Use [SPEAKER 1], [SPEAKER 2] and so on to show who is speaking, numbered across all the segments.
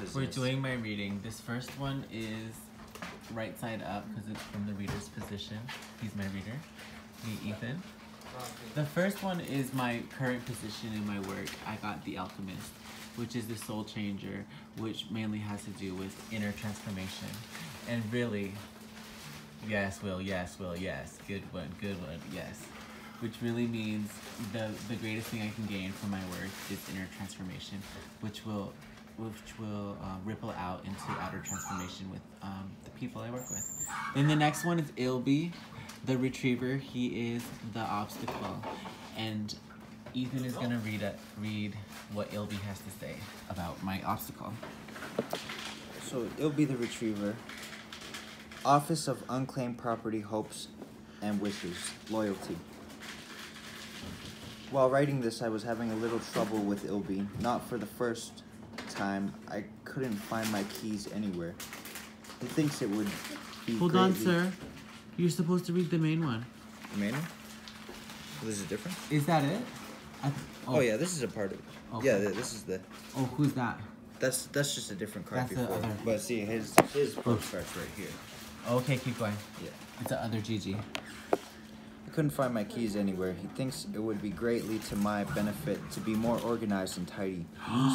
[SPEAKER 1] business.
[SPEAKER 2] We're doing my reading. This first one is right side up because it's from the reader's position. He's my reader. Me, Ethan. The first one is my current position in my work. I got the Alchemist, which is the soul changer, which mainly has to do with inner transformation. And really, yes, Will, yes, Will, yes. Good one, yes. Which really means the greatest thing I can gain from my work is inner transformation, which will ripple out into outer transformation with the people I work with. Then the next one is Ilby, the retriever. He is the obstacle, and Ethan is gonna read what Ilby has to say about my obstacle.
[SPEAKER 1] So Ilby the retriever. Office of Unclaimed Property, Hopes and Wishes, Loyalty. While writing this, I was having a little trouble with Ilby. Not for the first time. I couldn't find my keys anywhere. He thinks it would be
[SPEAKER 2] Hold on, sir. You're supposed to read the main one.
[SPEAKER 1] The main one? This is different?
[SPEAKER 2] Is that it?
[SPEAKER 1] Oh yeah, this is a part of it.
[SPEAKER 2] Okay.
[SPEAKER 1] Yeah, this is the...
[SPEAKER 2] Oh, who's that?
[SPEAKER 1] That's just a different card
[SPEAKER 2] That's the
[SPEAKER 1] before.
[SPEAKER 2] other.
[SPEAKER 1] But see, his book starts right here.
[SPEAKER 2] Okay, keep going.
[SPEAKER 1] Yeah.
[SPEAKER 2] It's the other Gigi.
[SPEAKER 1] I couldn't find my keys anywhere. He thinks it would be greatly to my benefit to be more organized and tidy.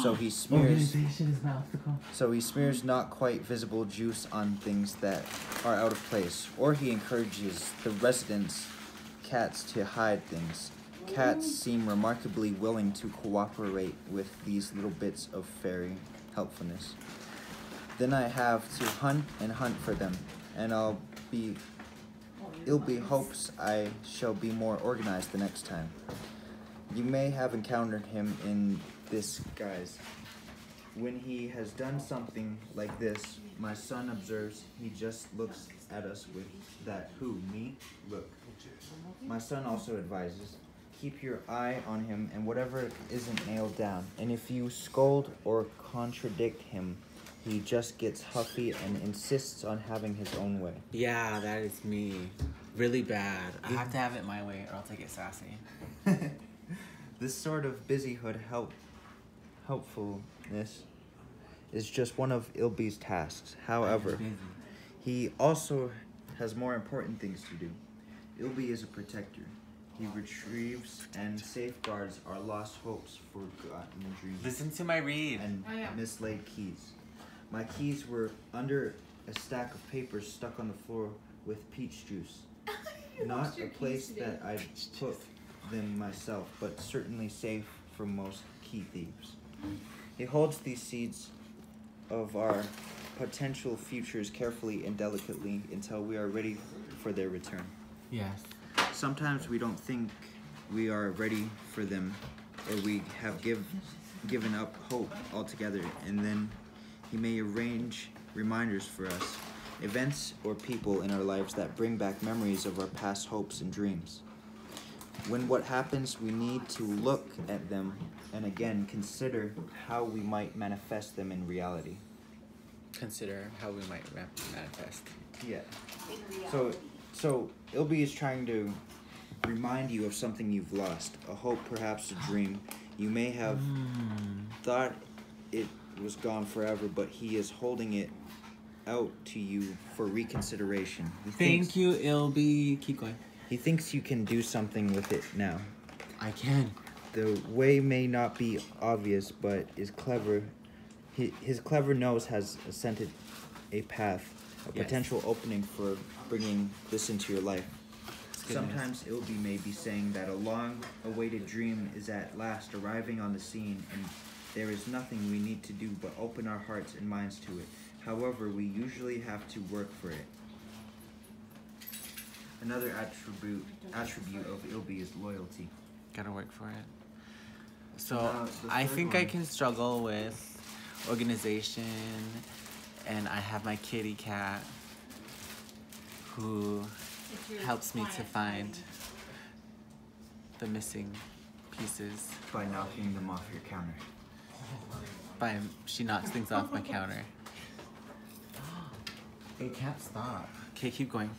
[SPEAKER 1] So he smears...
[SPEAKER 2] Organization is my obstacle.
[SPEAKER 1] So he smears not quite visible juice on things that are out of place. Or he encourages the residents' cats to hide things. Cats seem remarkably willing to cooperate with these little bits of fairy helpfulness. Then I have to hunt and hunt for them, and Ilby hopes I shall be more organized the next time. You may have encountered him in this guise. When he has done something like this, my son observes, he just looks at us with that, who, me? Look. My son also advises, keep your eye on him and whatever isn't nailed down. And if you scold or contradict him, he just gets huffy and insists on having his own way.
[SPEAKER 2] Yeah, that is me. Really bad. I have to have it my way or else I get sassy.
[SPEAKER 1] This sort of busyhood helpfulness is just one of Ilby's tasks. However, he also has more important things to do. Ilby is a protector. He retrieves and safeguards our lost hopes, forgotten dreams,
[SPEAKER 2] Listen to my read.
[SPEAKER 1] and mislaid keys. My keys were under a stack of papers stuck on the floor with peach juice. Not a place that I'd put them myself, but certainly safe for most key thieves. He holds these seeds of our potential futures carefully and delicately until we are ready for their return.
[SPEAKER 2] Yes.
[SPEAKER 1] Sometimes we don't think we are ready for them, or we have given up hope altogether, and then he may arrange reminders for us, events or people in our lives that bring back memories of our past hopes and dreams. When what happens, we need to look at them and again consider how we might manifest them in reality.
[SPEAKER 2] Consider how we might manifest.
[SPEAKER 1] Yeah. So Ilby is trying to remind you of something you've lost, a hope, perhaps a dream. You may have thought it was gone forever, but he is holding it out to you for reconsideration.
[SPEAKER 2] Thank you, Ilby. Keep going.
[SPEAKER 1] He thinks you can do something with it now.
[SPEAKER 2] I can.
[SPEAKER 1] The way may not be obvious, but is clever. His clever nose has scented a path, a potential opening for bringing this into your life. Sometimes Ilby may be saying that a long-awaited dream is at last arriving on the scene, and there is nothing we need to do but open our hearts and minds to it. However, we usually have to work for it. Another attribute of Ilby is loyalty.
[SPEAKER 2] Gotta work for it. So I think I can struggle with organization, and I have my kitty cat who helps me to find the missing pieces.
[SPEAKER 1] By knocking them off your counter.
[SPEAKER 2] She knocks things off my counter. It can't stop. Okay, keep going.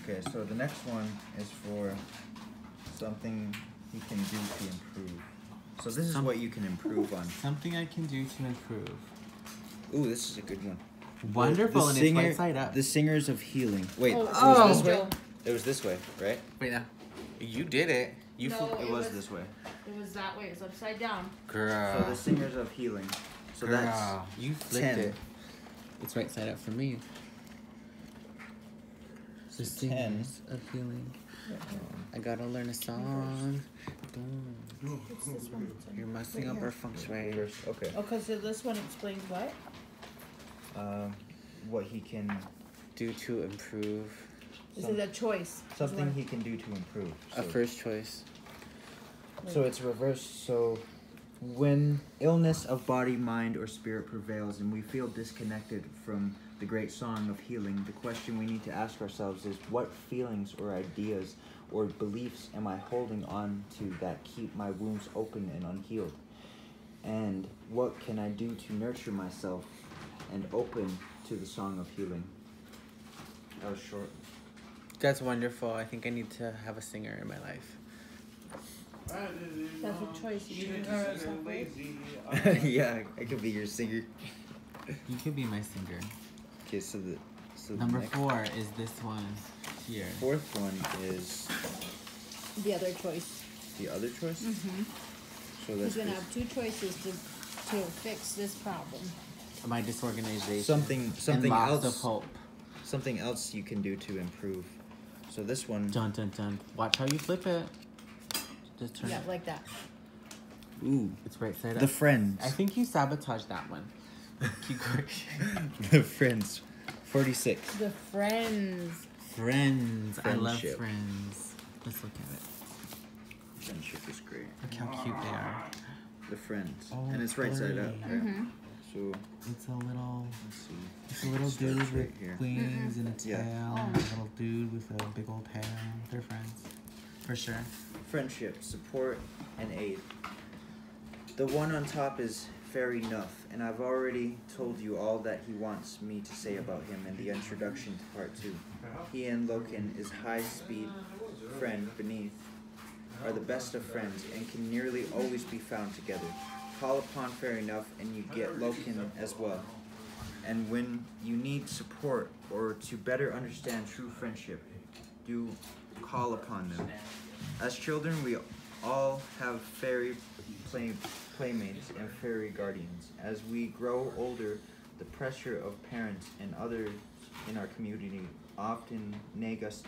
[SPEAKER 1] Okay, so the next one is for something you can do to improve. So this is what you can improve on.
[SPEAKER 2] Something I can do to improve.
[SPEAKER 1] Ooh, this is a good one.
[SPEAKER 2] Wonderful, and it's right side up.
[SPEAKER 1] The Singers of Healing. Wait,
[SPEAKER 3] Oh,
[SPEAKER 1] it was this way?
[SPEAKER 3] Angel.
[SPEAKER 1] It was this way, right?
[SPEAKER 2] Wait, now. You did it. You
[SPEAKER 3] No,
[SPEAKER 1] It was this way.
[SPEAKER 3] It was that way. It was upside down.
[SPEAKER 2] Girl.
[SPEAKER 1] So the Singers of Healing. So
[SPEAKER 2] Girl,
[SPEAKER 1] that's
[SPEAKER 2] you flipped
[SPEAKER 1] 10.
[SPEAKER 2] it. It's right side up for me. The
[SPEAKER 1] So 10.
[SPEAKER 2] Singers of Healing. I gotta learn a song. Boom.
[SPEAKER 3] It's this one.
[SPEAKER 2] You're messing up our feng shui.
[SPEAKER 1] Okay.
[SPEAKER 3] Oh, because this one explains what?
[SPEAKER 1] What he can,
[SPEAKER 2] Do to improve.
[SPEAKER 3] Is it a choice?
[SPEAKER 1] something he can do to improve.
[SPEAKER 2] A first choice.
[SPEAKER 1] So it's reversed. So when illness of body, mind, or spirit prevails and we feel disconnected from the great song of healing, the question we need to ask ourselves is, what feelings or ideas or beliefs am I holding on to that keep my wounds open and unhealed? And what can I do to nurture myself and open to the song of healing? That was short.
[SPEAKER 2] That's wonderful. I think I need to have a singer in my life.
[SPEAKER 3] That's a choice. You can choose.
[SPEAKER 1] Yeah, I could be your singer.
[SPEAKER 2] You could be my singer.
[SPEAKER 1] Okay, so the
[SPEAKER 2] Number
[SPEAKER 1] next
[SPEAKER 2] 4 is this one here.
[SPEAKER 1] fourth one is
[SPEAKER 3] The other choice.
[SPEAKER 1] the other choice.
[SPEAKER 3] Mm-hmm.
[SPEAKER 1] So that's
[SPEAKER 3] He's gonna
[SPEAKER 1] this-
[SPEAKER 3] have two choices to fix this problem.
[SPEAKER 2] My disorganization.
[SPEAKER 1] something
[SPEAKER 2] and loss
[SPEAKER 1] else.
[SPEAKER 2] of hope.
[SPEAKER 1] Something else you can do to improve. So this one.
[SPEAKER 2] Dun dun dun. Watch how you flip it. Just turn
[SPEAKER 3] Yeah,
[SPEAKER 2] it.
[SPEAKER 3] like that.
[SPEAKER 1] Ooh,
[SPEAKER 2] It's right side
[SPEAKER 1] the
[SPEAKER 2] up.
[SPEAKER 1] Friends.
[SPEAKER 2] I think you sabotaged that one. Keep going.
[SPEAKER 1] The Friends. 46.
[SPEAKER 3] The friends.
[SPEAKER 2] Friends. I love
[SPEAKER 1] Friendship.
[SPEAKER 2] friends. Let's look at it.
[SPEAKER 1] Friendship is great.
[SPEAKER 2] Look how cute they are.
[SPEAKER 1] The Friends.
[SPEAKER 2] Oh,
[SPEAKER 1] And it's right side up.
[SPEAKER 2] blurry.
[SPEAKER 1] Right?
[SPEAKER 3] Mm-hmm.
[SPEAKER 1] So
[SPEAKER 2] It's a little.
[SPEAKER 1] let's see.
[SPEAKER 2] It's a little
[SPEAKER 1] Starts
[SPEAKER 2] dude
[SPEAKER 1] right
[SPEAKER 2] with
[SPEAKER 1] here.
[SPEAKER 2] wings and a tail.
[SPEAKER 1] Yeah.
[SPEAKER 2] And a little dude with a big old tail. They're friends. For sure.
[SPEAKER 1] Friendship, support, and aid. The one on top is Fairy Nuff, and I've already told you all that he wants me to say about him in the introduction to part 2. He and Loken, his high-speed friend beneath, are the best of friends and can nearly always be found together. Call upon Fairy Nuff and you get Loken as well. And when you need support or to better understand true friendship, do call upon them. As children, we all have fairy playmates and fairy guardians. As we grow older, the pressure of parents and others in our community often nag us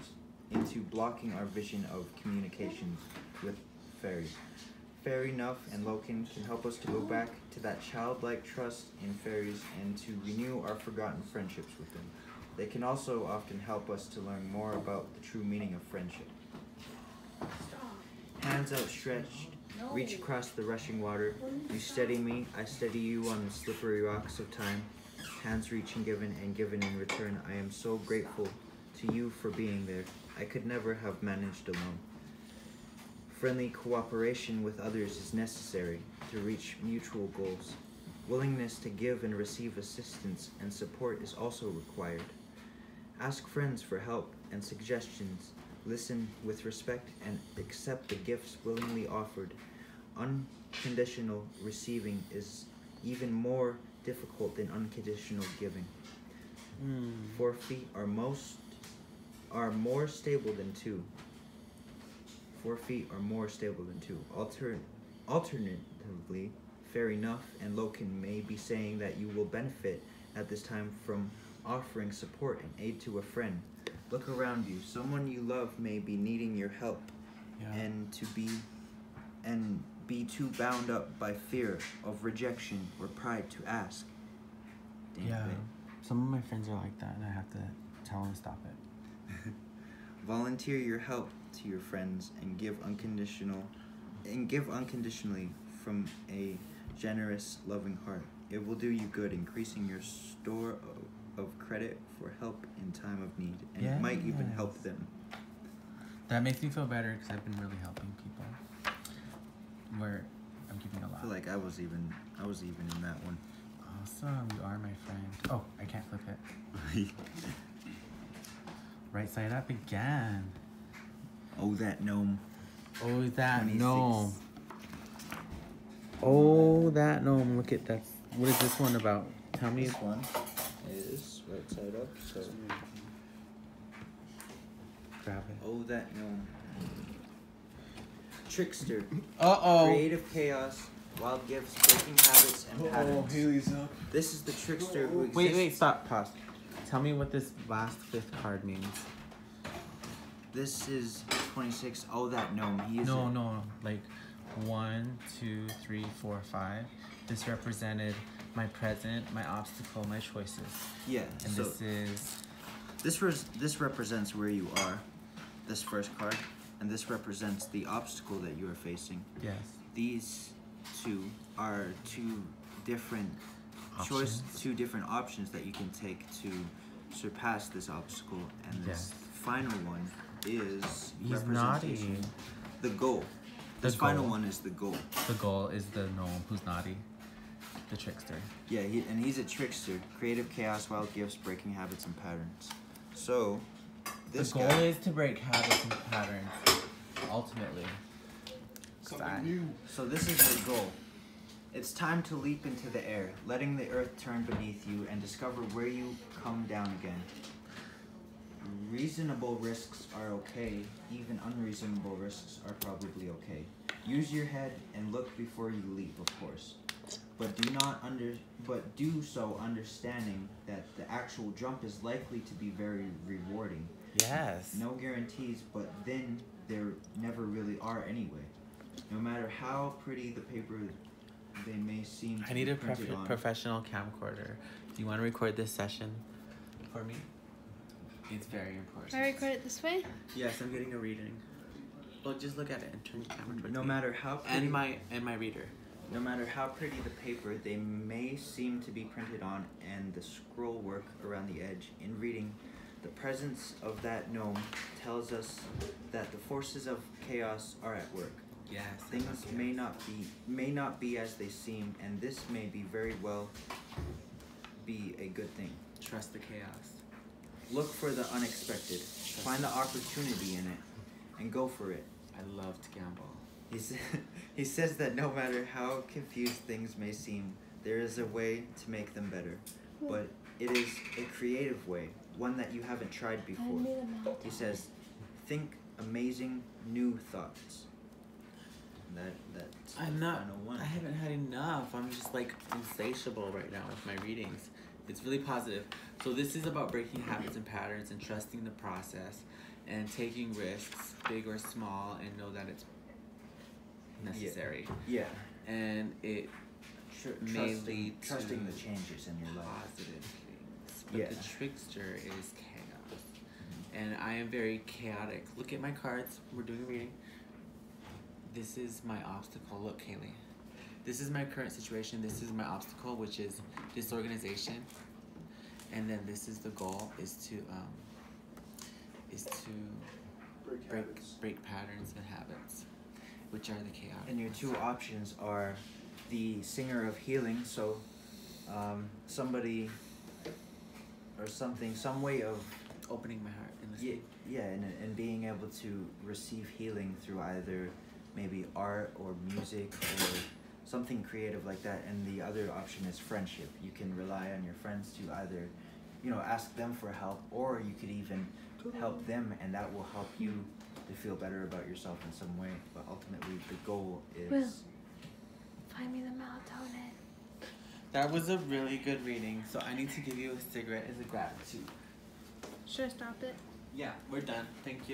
[SPEAKER 1] into blocking our vision of communications with fairies. Fairy Nuff and Loken can help us to go back to that childlike trust in fairies and to renew our forgotten friendships with them. They can also often help us to learn more about the true meaning of friendship. Hands outstretched, reach across the rushing water. You steady me, I steady you on the slippery rocks of time. Hands reach and given in return. I am so grateful to you for being there. I could never have managed alone. Friendly cooperation with others is necessary to reach mutual goals. Willingness to give and receive assistance and support is also required. Ask friends for help and suggestions. Listen with respect and accept the gifts willingly offered. Unconditional receiving is even more difficult than unconditional giving. 4 feet are more stable than 2. 4 feet are more stable than 2. Alternatively, Fairy Nuff and Loken may be saying that you will benefit at this time from offering support and aid to a friend. Look around you. Someone you love may be needing your help, and be too bound up by fear of rejection or pride to ask. Damn
[SPEAKER 2] Yeah.
[SPEAKER 1] it.
[SPEAKER 2] Some of my friends are like that, and I have to tell them to stop it.
[SPEAKER 1] Volunteer your help to your friends and give unconditionally from a generous, loving heart. It will do you good, increasing your store of credit for help in time of need, and it might even help them.
[SPEAKER 2] That makes me feel better because I've been really helping people. Where I'm giving a
[SPEAKER 1] I
[SPEAKER 2] lot.
[SPEAKER 1] feel like I was even in that one.
[SPEAKER 2] Awesome, you are my friend. Oh, I can't flip it. Right side up again.
[SPEAKER 1] Oh, that gnome.
[SPEAKER 2] Oh, that
[SPEAKER 1] 26.
[SPEAKER 2] gnome. Oh, that gnome. Look at that. What is this one about? tell me.
[SPEAKER 1] This one is right side up, so.
[SPEAKER 2] Grab it.
[SPEAKER 1] Oh, that gnome. Trickster.
[SPEAKER 2] Uh-oh.
[SPEAKER 1] Creative chaos, wild gifts, breaking habits, and patterns.
[SPEAKER 2] Haley's up.
[SPEAKER 1] This is the trickster who exists.
[SPEAKER 2] Wait, stop, pause. Tell me what this last 5th card means.
[SPEAKER 1] This is 26. Oh, that gnome. He is.
[SPEAKER 2] No, like 1, 2, 3, 4, 5. This represented my present, my obstacle, my choices.
[SPEAKER 1] Yeah.
[SPEAKER 2] And
[SPEAKER 1] so
[SPEAKER 2] this
[SPEAKER 1] represents where you are. This first card, and this represents the obstacle that you are facing.
[SPEAKER 2] Yes.
[SPEAKER 1] These two are two different two different options that you can take to surpass this obstacle, and this final one is representation. The goal. This final one is the goal.
[SPEAKER 2] The goal is the gnome who's naughty, the trickster.
[SPEAKER 1] Yeah, he's a trickster. Creative chaos, wild gifts, breaking habits and patterns. So, this
[SPEAKER 2] the goal is to break habits and patterns, ultimately.
[SPEAKER 1] So this is the goal. It's time to leap into the air, letting the earth turn beneath you and discover where you come down again. Reasonable risks are okay, even unreasonable risks are probably okay. Use your head and look before you leap, of course. But do so understanding that the actual jump is likely to be very rewarding.
[SPEAKER 2] Yes.
[SPEAKER 1] No guarantees, but then there never really are anyway. No matter how pretty the paper they may seem to
[SPEAKER 2] I need
[SPEAKER 1] be
[SPEAKER 2] a
[SPEAKER 1] printed on.
[SPEAKER 2] professional camcorder. Do you want to record this session for me? It's very important.
[SPEAKER 3] Can I record it this way?
[SPEAKER 2] Yes, I'm getting a reading. Well, just look at it and turn the camera towards
[SPEAKER 1] No
[SPEAKER 2] me.
[SPEAKER 1] matter how pretty,
[SPEAKER 2] and my reader.
[SPEAKER 1] No matter how pretty the paper they may seem to be printed on, and the scroll work around the edge, in reading, the presence of that gnome tells us that the forces of chaos are at work.
[SPEAKER 2] Yes.
[SPEAKER 1] Things may not be as they seem, and this may be very well be a good thing.
[SPEAKER 2] Trust the chaos.
[SPEAKER 1] Look for the unexpected. Find the opportunity in it, and go for it.
[SPEAKER 2] I love to gamble.
[SPEAKER 1] He says that no matter how confused things may seem, there is a way to make them better. But it is a creative way, one that you haven't tried before. He says, think amazing new thoughts. That's the final one.
[SPEAKER 2] I haven't had enough. I'm just like insatiable right now with my readings. It's really positive. So this is about breaking habits and patterns and trusting the process and taking risks, big or small, and know that it's necessary.
[SPEAKER 1] Yeah.
[SPEAKER 2] And it may lead to
[SPEAKER 1] trusting the changes in your life.
[SPEAKER 2] positive things. But the trickster is chaos. And I am very chaotic. Look at my cards. We're doing a reading. This is my obstacle. Look, Kaylee. This is my current situation. This is my obstacle, which is disorganization. And then this is the goal, is to break patterns and habits, which are the chaotic.
[SPEAKER 1] And your two options are the singer of healing, so somebody or something, some way of
[SPEAKER 2] opening my heart in this.
[SPEAKER 1] And being able to receive healing through either maybe art or music or something creative like that. And the other option is friendship. You can rely on your friends to either, ask them for help, or you could even help them, and that will help you to feel better about yourself in some way. But ultimately, the goal is...
[SPEAKER 3] Will, find me the melatonin.
[SPEAKER 2] That was a really good reading, so I need to give you a cigarette as a gratitude.
[SPEAKER 3] Should I stop it?
[SPEAKER 2] Yeah, we're done. Thank you.